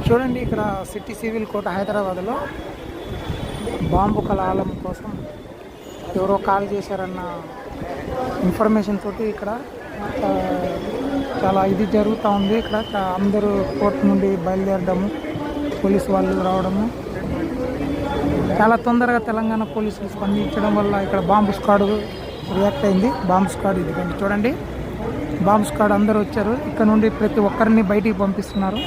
చూడండి, ఇక్కడ city civil court హైదరాబాద్లో బాంబు కలాలం కోసం ఎవరో కాల్ చేశారన్న ఇన్ఫర్మేషన్ తోటి ఇక్కడ చాలా ఇది జరుగుతూ ఉంది. ఇక్కడ అందరూ కోర్టు నుండి బయలుదేరడము, పోలీసు వాళ్ళు రావడము, చాలా తొందరగా తెలంగాణ పోలీసులు స్పందించడం వల్ల ఇక్కడ బాంబు స్క్వాడ్ రియాక్ట్ అయింది. బాంబు స్క్వాడ్ ఇది చూడండి, బాంబు స్క్వాడ్ అందరూ వచ్చారు. ఇక్కడ నుండి ప్రతి ఒక్కరిని బయటికి పంపిస్తున్నారు.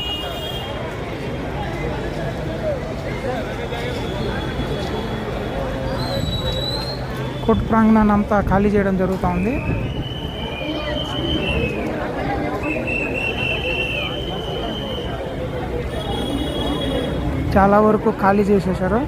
కోర్టు ప్రాంగణాన్ని అంతా ఖాళీ చేయడం జరుగుతూ ఉంది. చాలా వరకు ఖాళీ చేసేసారు.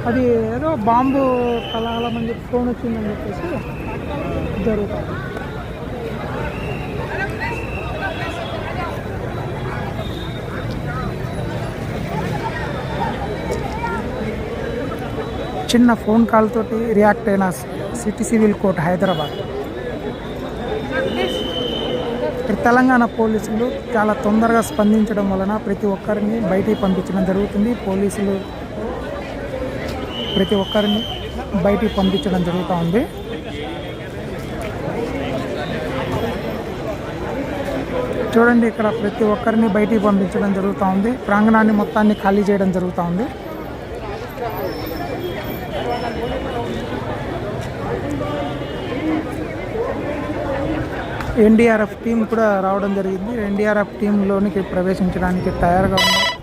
అది ఏదో బాంబు కలాలం అని చెప్పి ఫోన్ వచ్చిందని చెప్పేసి జరుగుతుంది. చిన్న ఫోన్ కాల్ తోటి రియాక్ట్ అయిన city civil court Hyderabad. Telangana పోలీసులు చాలా తొందరగా స్పందించడం వలన ప్రతి ఒక్కరిని బయటికి పంపించడం జరుగుతుంది. పోలీసులు ప్రతి ఒక్కరిని బయటికి పంపించడం జరుగుతూ ఉంది. చూడండి, ఇక్కడ ప్రతి ఒక్కరిని బయటికి పంపించడం జరుగుతూ ఉంది. ప్రాంగణాన్ని మొత్తాన్ని ఖాళీ చేయడం జరుగుతూ ఉంది. ఎన్డీఆర్ఎఫ్ టీం కూడా రావడం జరిగింది. ఎన్డీఆర్ఎఫ్ టీంలోనికి ప్రవేశించడానికి తయారుగా ఉన్నారు.